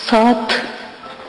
7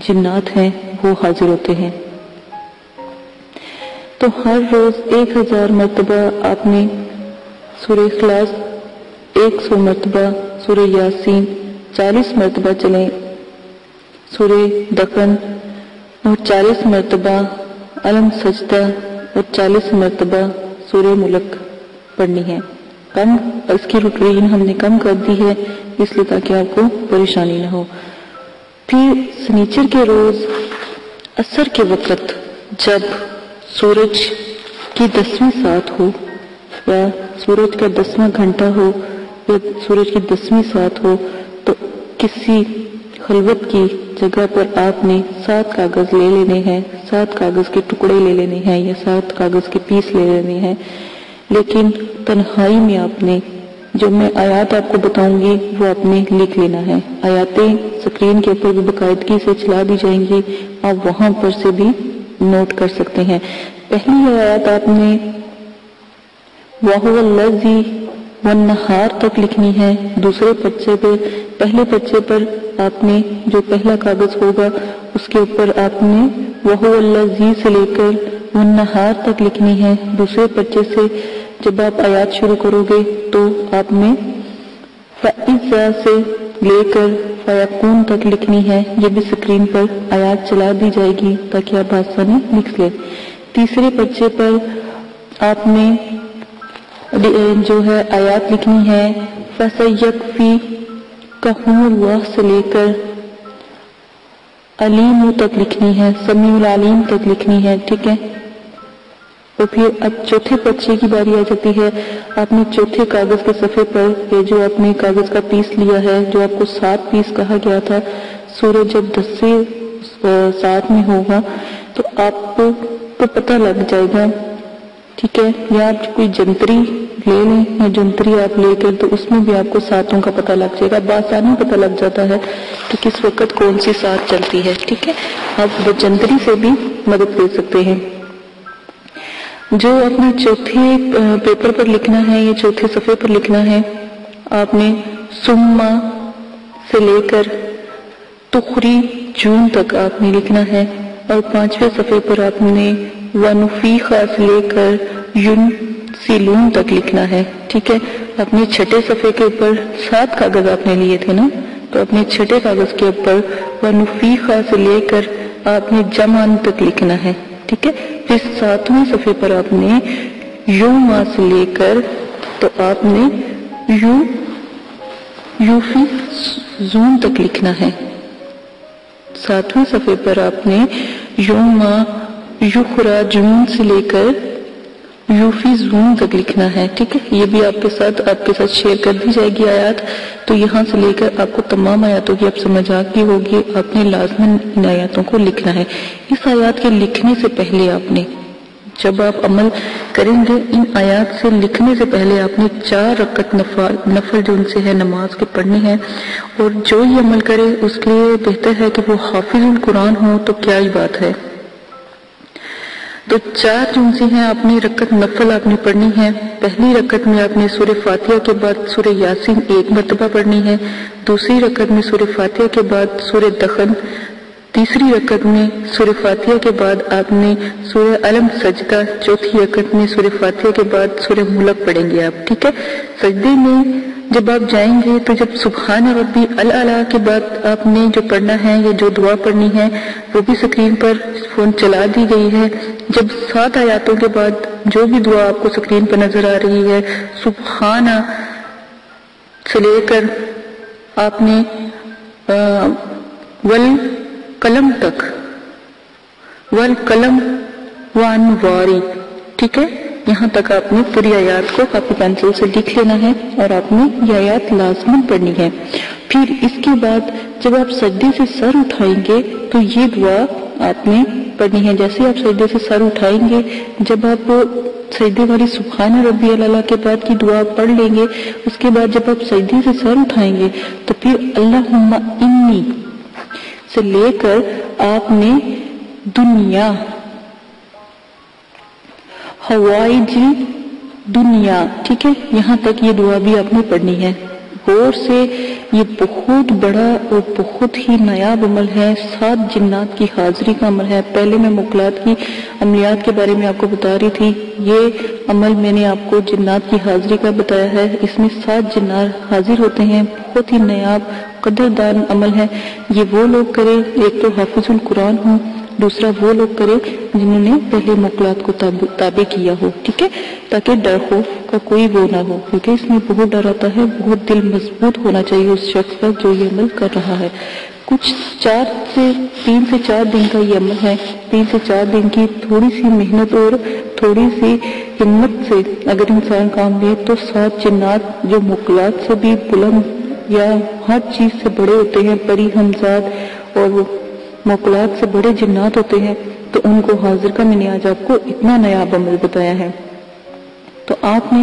جنات ہیں وہ حاضر ہوتے ہیں۔ تو ہر روز 1000 مرتبہ آپ نے سورہ اخلاص، 100 مرتبہ سورہ یاسین، 40 مرتبہ چلیں سورہ دخن، اور 40 مرتبہ علم سجدہ، اور 40 مرتبہ سورہ ملک پڑھنی ہے۔ کم اس کی روٹین ہم نے کم کر دی ہے اس لیے تاکہ آپ کو پریشانی نہ ہو۔ پھر سنیچر کے روز عصر کے وقت جب سورج کی 10ویں ساعت ہو یا سورج کا 10واں گھنٹہ ہو یا سورج کی 10ویں ساعت ہو، تو کسی خلوت کی جگہ پر آپ نے 7 کاغذ لے لینے ہیں، 7 کاغذ کے ٹکڑے لے لینے ہیں یا 7 کاغذ کے پیس لے لینے ہیں، لیکن تنہائی میں آپ نے جو میں آیات آپ کو بتاؤں گی وہ آپ نے لکھ لینا ہے۔ آیاتیں سکرین کے اوپر بھی باقاعدگی سے چلا دی جائیں گی، آپ وہاں پر سے بھی نوٹ کر سکتے ہیں۔ پہلی آیات آپ نے وَهُوَ الَّذِي وَالنَّهَارِ تک لکھنی ہے۔ دوسرے پرچے پہ، پہلے پرچے پر آپ نے جو پہلا کاغذ ہوگا اس کے اوپر آپ نے وَهُوَ الَّذِي سے لے کر وَالنَّهَارِ تک لکھنی ہے۔ دوسرے پرچے سے جب آپ آیات شروع کرو گے تو آپ نے فَإِذَا سے لے کر فَيَكُونُ تک لکھنی ہے۔ یہ بھی سکرین پر آیات چلا دی جائے گی تاکہ آپ آسانی لکھ لیں۔ تیسرے پرچے پر آپ نے جو ہے آیات لکھنی ہے فَسَيَكْفِيكَهُمُ اللَّهُ سے لے کر علیم تک لکھنی ہے، سمیع العلیم تک لکھنی ہے، ٹھیک ہے۔ اور پھر اب چوتھے پرچے کی باری آ جاتی ہے۔ آپ نے چوتھے کاغذ کے صفحے پر یہ جو آپ نے کاغذ کا پیس لیا ہے، جو آپ کو 7 پیس کہا گیا تھا، سورج جب 10 سے 7 میں ہوگا تو آپ کو پتہ لگ جائے گا، ٹھیک ہے۔ یا آپ کوئی جنتری لے لیں یا جنتری آپ لے کر تو اس میں بھی آپ کو ساتوں کا پتہ لگ جائے گا، بآسانی پتہ لگ جاتا ہے کہ کس وقت کون سی سات چلتی ہے، ٹھیک ہے۔ آپ جنتری سے بھی مدد لے سکتے ہیں۔ جو اپنے چوتھے پیپر پر لکھنا ہے یا چوتھے صفحے پر لکھنا ہے، آپ نے سما سے لے کر تخری جون تک آپ نے لکھنا ہے، اور 5ویں صفحے پر آپ نے ونفیخا سے لے کر یون سیلون تک لکھنا ہے، ٹھیک ہے۔ اپنے چھٹے صفحے کے اوپر 7 کاغذ آپ نے لیے تھے نا، تو اپنے چھٹے کاغذ کے اوپر ونفیخا سے لے کر آپ نے جمان تک لکھنا ہے، ٹھیک ہے۔ پھر 7ویں صفحے پر آپ نے یوما سے لے کر تو آپ نے یوفی زون تک لکھنا ہے۔ 7ویں صفحے پر آپ نے یوما یخرا جون سے لے کر یوفی زون تک لکھنا ہے، ٹھیک ہے۔ یہ بھی آپ کے ساتھ شیئر کر دی جائے گی آیات، تو یہاں سے لے کر آپ کو تمام آیاتوں کی اب سمجھ آ گئی ہوگی۔ آپ نے لازماً ان آیاتوں کو لکھنا ہے۔ اس آیات کے لکھنے سے پہلے آپ نے، جب آپ عمل کریں گے ان آیات سے لکھنے سے پہلے آپ نے 4 رکعت نفل جو ان سے ہے نماز کے پڑھنی ہے، اور جو یہ عمل کرے اس کے لیے بہتر ہے کہ وہ حافظ القرآن ہو، تو کیا ہی بات ہے۔ تو 4 جو ان سے ہیں آپ نے رکعت نفل آپ نے پڑھنی ہے۔ پہلی رکعت میں آپ نے سورہ فاتحہ کے بعد سورہ یاسین 1 مرتبہ پڑھنی ہے، دوسری رکعت میں سورہ فاتحہ کے بعد سورہ دخن، تیسری رکعت میں سورہ فاتحہ کے بعد آپ نے سورہ علم سجدہ، چوتھی رکعت میں سورہ فاتحہ کے بعد سورہ ملک پڑھیں گے آپ، ٹھیک ہے۔ سجدے میں جب آپ جائیں گے تو جب سبحان ربی الاعلیٰ کے بعد آپ نے جو پڑھنا ہے یا جو دعا پڑھنی ہے وہ بھی سکرین پر فون چلا دی گئی ہے۔ جب 7 آیاتوں کے بعد جو بھی دعا آپ کو سکرین پر نظر آ رہی ہے، سبحان سے لے کر آپ نے والقلم تک، والقلم وانواری، ٹھیک ہے، یہاں تک آپ نے پوری آیات کو کاپی پینسل سے لکھ لینا ہے اور آپ نے یہ آیات لازماً پڑھنی ہے۔ پھر اس کے بعد جب آپ سجدے سے سر اٹھائیں گے تو یہ دعا آپ نے پڑھنی ہے۔ جیسے آپ سجدے سے سر اٹھائیں گے، جب آپ سجدے والی سبحان ربی الاعلیٰ کے بعد کی دعا پڑھ لیں گے، اس کے بعد جب آپ سجدے سے سر اٹھائیں گے تو پھر اللہم انی سے لے کر آپ نے دنیا، حوائج دنیا، ٹھیک ہے، یہاں تک یہ دعا بھی آپ نے پڑھنی ہے۔ غور سے، یہ بہت بڑا اور بہت ہی نایاب عمل ہے، 7 جنات کی حاضری کا عمل ہے۔ پہلے میں موکلات کی عملیات کے بارے میں آپ کو بتا رہی تھی، یہ عمل میں نے آپ کو جنات کی حاضری کا بتایا ہے۔ اس میں 7 جنات حاضر ہوتے ہیں، بہت ہی نایاب قدردان عمل ہے۔ یہ وہ لوگ کرے، ایک تو حافظ القرآن ہوں، دوسرا وہ لوگ کرے جنہوں نے پہلے موکلات کو تابع کیا ہو، ٹھیک ہے، تاکہ ڈر خوف کا کوئی وہ نہ ہو، کیونکہ اس میں بہت ڈر آتا ہے۔ بہت دل مضبوط ہونا چاہیے اس شخص کا جو یہ عمل کر رہا ہے۔ کچھ 3 سے 4 دن کا یہ عمل ہے۔ 3 سے 4 دن کی تھوڑی سی محنت اور تھوڑی سی ہمت سے اگر انسان کام لے تو 7 جنات جو موکلات سے بھی بلند یا ہر چیز سے بڑے ہوتے ہیں، پری ہمزاد اور موکلات سے بڑے جنات ہوتے ہیں، تو ان کو حاضر کا میں نے آج آپ کو اتنا نایاب عمل بتایا ہے۔ تو آپ نے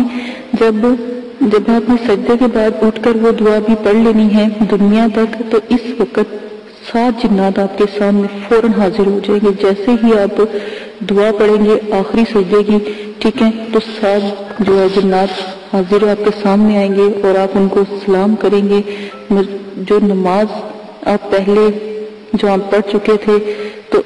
جب آپ نے سجدے کے بعد اٹھ کر وہ دعا بھی پڑھ لینی ہے دنیا تک، تو اس وقت 7 جنات آپ کے سامنے فوراً حاضر ہو جائیں گے۔ جیسے ہی آپ دعا پڑھیں گے آخری سجدے کی، ٹھیک ہے، تو 7 جو ہے جنات حاضر آپ کے سامنے آئیں گے اور آپ ان کو سلام کریں گے۔ جو نماز آپ پہلے جو آپ پڑھ چکے تھے، تو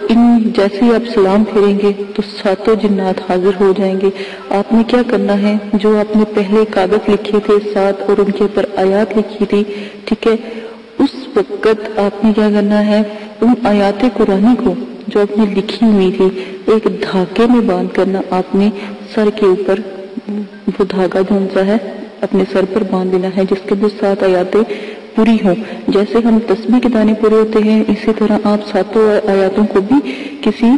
جیسے ہی آپ سلام پھیریں گے تو 7 جنات حاضر ہو جائیں گے۔ آپ نے کیا کرنا ہے، جو آپ نے پہلے کاغذ لکھے تھے 7 اور ان کے اوپر آیات لکھی تھی، ٹھیک ہے، اس وقت آپ نے کیا کرنا ہے، ان آیات قرآنی کو جو آپ نے لکھی ہوئی تھی ایک دھاگے میں باندھ کرنا، آپ نے سر کے اوپر وہ دھاگا جو سا ہے اپنے سر پر باندھ لینا ہے، جس کے اندر 7 آیاتیں پوری ہوں۔ جیسے ہم تسبیح کے دانے پورے ہوتے ہیں، اسی طرح آپ 7 آیاتوں کو بھی کسی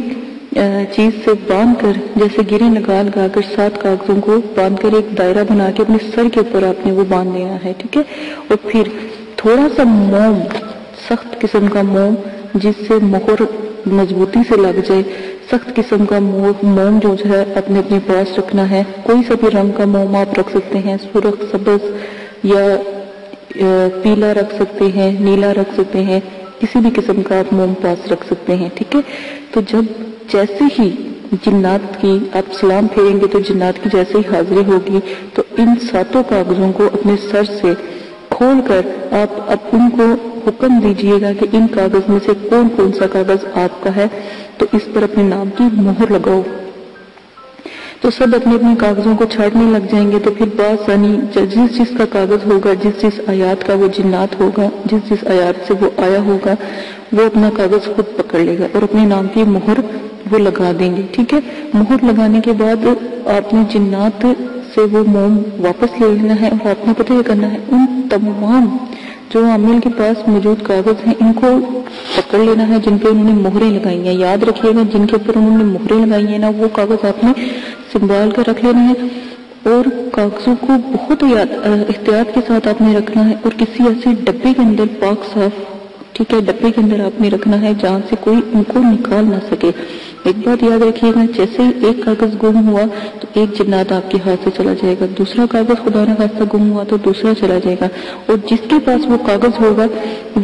چیز سے باندھ کر، جیسے گرے لگا کر 7 کاغذوں کو باندھ کر ایک دائرہ بنا کے اپنے سر کے اوپر آپ نے وہ باندھ لینا ہے، ٹھیک ہے۔ اور پھر تھوڑا سا موم، سخت قسم کا موم جس سے مہر مضبوطی سے لگ جائے، سخت قسم کا موم جو ہے اپنے پاس رکھنا ہے۔ کوئی سا بھی رنگ کا موم آپ رکھ سکتے ہیں، سرخ، سبز یا پیلا رکھ سکتے ہیں، نیلا رکھ سکتے ہیں، کسی بھی قسم کا آپ موم پاس رکھ سکتے ہیں، ٹھیک ہے۔ تو جیسے ہی جنات کی آپ سلام پھیریں گے تو جنات کی جیسے ہی حاضری ہوگی، تو ان 7 کاغذوں کو اپنے سر سے کھول کر آپ ان کو حکم دیجئے گا کہ ان کاغذ میں سے کون سا کاغذ آپ کا ہے، تو اس پر اپنے نام کی مہر لگاؤ۔ تو سب اپنے کاغذوں کو چھاڑنے لگ جائیں گے، تو پھر بآسانی جس کا کاغذ ہوگا، جس آیات کا وہ جنات ہوگا، جس آیات سے وہ آیا ہوگا، وہ اپنا کاغذ خود پکڑ لے گا اور اپنے نام کی مہر وہ لگا دیں گے، ٹھیک ہے۔ مہر لگانے کے بعد آپ نے جنات سے وہ موم واپس لے لینا ہے، اور آپ نے پتہ یہ کرنا ہے، ان تمام جو عامل کے پاس موجود کاغذ ہیں ان کو پکڑ لینا ہے جن پہ انہوں نے مہریں لگائی ہیں۔ یاد رکھیے گا جن کے اوپر انہوں نے مہریں لگائی ہیں نا، وہ کاغذ آپ نے سنبھال کر رکھ لینا ہے، اور کاغذوں کو بہت احتیاط کے ساتھ آپ نے رکھنا ہے، اور کسی ایسے ڈبے کے اندر پاک صاف، ٹھیک ہے، ڈبے کے اندر آپ نے رکھنا ہے جہاں سے کوئی ان کو نکال نہ سکے۔ ایک بات یاد رکھیے گا، جیسے ہی ایک کاغذ گم ہوا تو ایک جنات آپ کے ہاتھ سے چلا جائے گا، دوسرا کاغذ خدا نہ خواستہ گم ہوا تو دوسرا چلا جائے گا، اور جس کے پاس وہ کاغذ ہوگا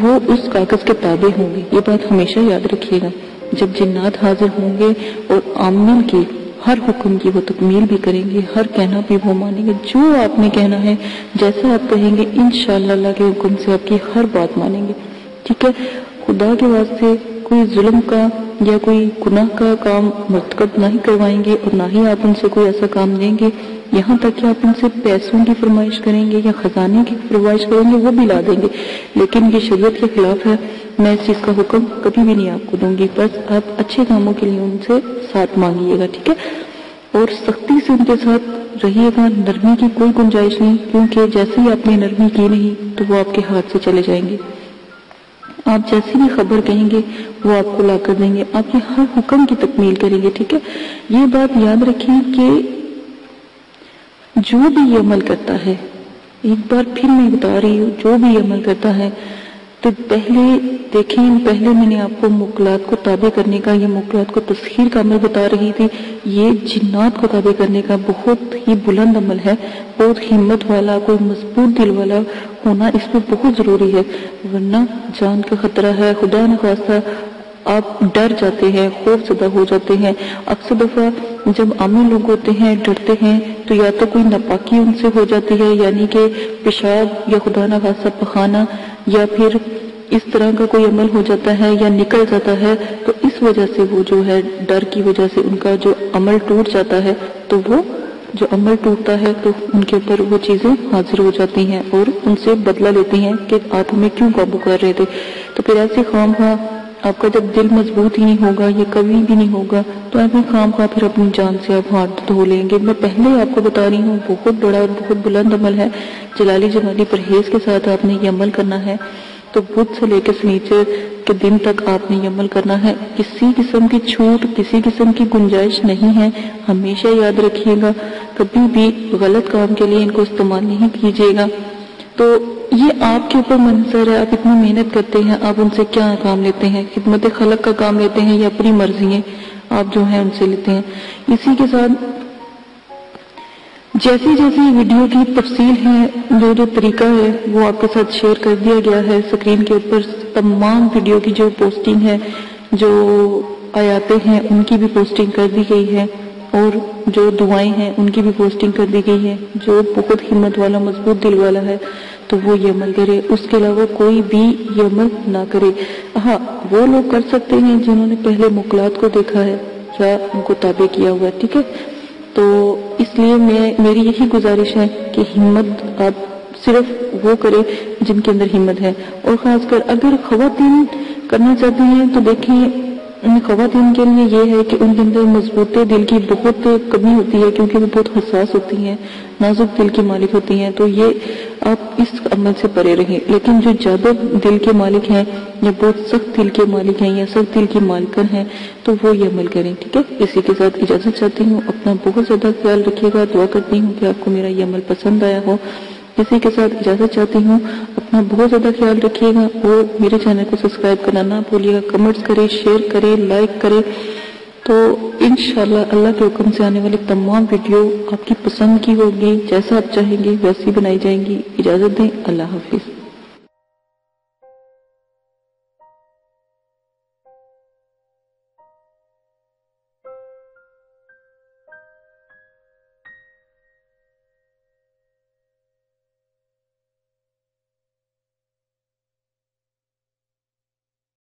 وہ اس کاغذ کے تابع ہوں گے۔ یہ بات ہمیشہ یاد رکھیے گا۔ جب جنات حاضر ہوں گے اور عامل کی ہر حکم کی وہ تکمیل بھی کریں گے، ہر کہنا بھی وہ مانیں گے، جو آپ نے کہنا ہے جیسا آپ کہیں گے انشاءاللہ اللہ کے حکم سے آپ کی ہر بات مانیں گے، ٹھیک ہے۔ خدا کے واسطے کوئی ظلم کا یا کوئی گناہ کا کام مرتکب نہ ہی کروائیں گے، اور نہ ہی آپ ان سے کوئی ایسا کام دیں گے، یہاں تک کہ آپ ان سے پیسوں کی فرمائش کریں گے یا خزانے کی فرمائش کریں گے وہ بھی لا دیں گے، لیکن یہ شریعت کے خلاف ہے، میں اس چیز کا حکم کبھی بھی نہیں آپ کو دوں گی۔ بس آپ اچھے کاموں کے لیے ان سے ساتھ مانگیے گا، ٹھیک ہے، اور سختی سے ان کے ساتھ رہیے گا، نرمی کی کوئی گنجائش نہیں، کیونکہ جیسے ہی آپ نے نرمی کی نہیں تو وہ آپ کے ہاتھ سے چلے جائیں گے۔ آپ جیسی بھی خبر کہیں گے وہ آپ کو لا کر دیں گے، آپ کے ہر حکم کی تکمیل کریں گے، ٹھیک ہے۔ یہ بات یاد رکھیں کہ جو بھی یہ عمل کرتا ہے، ایک بار پھر میں بتا رہی ہوں، جو بھی یہ عمل کرتا ہے تو پہلے میں نے آپ کو موکلات کو تابع کرنے کا یا موکلات کو تسخیر کا عمل بتا رہی تھی، یہ جنات کو تابع کرنے کا بہت ہی بلند عمل ہے، بہت ہمت والا، کوئی مضبوط دل والا ہونا اس میں بہت ضروری ہے، ورنہ جان کا خطرہ ہے، خدا نخواستہ آپ ڈر جاتے ہیں، خوف زدہ ہو جاتے ہیں۔ اکثر دفعہ جب عامی لوگ ہوتے ہیں ڈرتے ہیں تو یا تو کوئی ناپاکی ان سے ہو جاتی ہے، یعنی کہ پیشاب یا خدا نہ خاصہ پخانہ یا پھر اس طرح کا کوئی عمل ہو جاتا ہے یا نکل جاتا ہے، تو اس وجہ سے وہ جو ہے ڈر کی وجہ سے ان کا جو عمل ٹوٹ جاتا ہے، تو وہ جو عمل ٹوٹتا ہے تو ان کے اوپر وہ چیزیں حاضر ہو جاتی ہیں اور ان سے بدلہ لیتی ہیں کہ آپ ہمیں کیوں قابو کر رہے تھے۔ تو پھر ایسے خام خواہ آپ کا جب دل مضبوط ہی نہیں ہوگا، یہ کبھی بھی نہیں ہوگا، تو ایسے خام خواہ پھر اپنی جان سے آپ ہاتھ دھو لیں گے۔ میں پہلے آپ کو بتا رہی ہوں، بہت بڑا اور بہت بلند عمل ہے، جلالی جمالی پرہیز کے ساتھ آپ نے یہ عمل کرنا ہے۔ تو بدھ سے لے کے سنیچر کے دن تک آپ نے یہ عمل کرنا ہے، کسی قسم کی چھوٹ، کسی قسم کی گنجائش نہیں ہے۔ ہمیشہ یاد رکھیے گا، کبھی بھی غلط کام کے لیے ان کو استعمال نہیں کیجیے گا۔ تو یہ آپ کے اوپر منحصر ہے، آپ اتنی محنت کرتے ہیں، آپ ان سے کیا کام لیتے ہیں، خدمت خلق کا کام لیتے ہیں یا اپنی مرضی ہے آپ جو ہے ان سے لیتے ہیں۔ اسی کے ساتھ جیسی جیسی ویڈیو کی تفصیل ہے، جو طریقہ ہے وہ آپ کے ساتھ شیئر کر دیا گیا ہے اسکرین کے اوپر۔ تمام ویڈیو کی جو پوسٹنگ ہے، جو آیاتیں ہیں ان کی بھی پوسٹنگ کر دی گئی ہے، اور جو دعائیں ہیں ان کی بھی پوسٹنگ کر دی گئی ہے۔ جو بہت ہمت والا مضبوط دل والا ہے تو وہ یہ عمل کرے، اس کے علاوہ کوئی بھی یہ عمل نہ کرے۔ ہاں، وہ لوگ کر سکتے ہیں جنہوں نے پہلے مقالات کو دیکھا ہے یا ان کو تابع کیا ہوا ہے، ٹھیک ہے۔ تو اس لیے میری یہی گزارش ہے کہ ہمت آپ صرف وہ کرے جن کے اندر ہمت ہے، اور خاص کر اگر خواتین کرنا چاہتی ہیں تو دیکھیں، خواتین کے لیے یہ ہے کہ ان کے اندر مضبوط دل کی بہت کمی ہوتی ہے، کیونکہ وہ بہت حساس ہوتی ہیں، نازک دل کی مالک ہوتی ہیں، تو یہ آپ اس عمل سے پرے رہیں۔ لیکن جو زیادہ دل کے مالک ہیں یا بہت سخت دل کے مالک ہیں یا سخت دل کی مالکن ہیں تو وہ یہ عمل کریں، ٹھیک ہے۔ اسی کے ساتھ اجازت چاہتی ہوں، اپنا بہت زیادہ خیال رکھیے گا، دعا کرتی ہوں کہ آپ کو میرا یہ عمل پسند آیا ہو۔ اسی کے ساتھ اجازت چاہتی ہوں، اپنا بہت زیادہ خیال رکھیے گا، اور میرے چینل کو سبسکرائب کرنا نہ بھولیے گا، کمنٹس کریں، شیئر کریں، لائک کریں۔ تو انشاءاللہ اللہ کے حکم سے آنے والی تمام ویڈیو آپ کی پسند کی ہوگی، جیسا آپ چاہیں گے ویسی بنائی جائیں گی۔ اجازت دیں، اللہ حافظ۔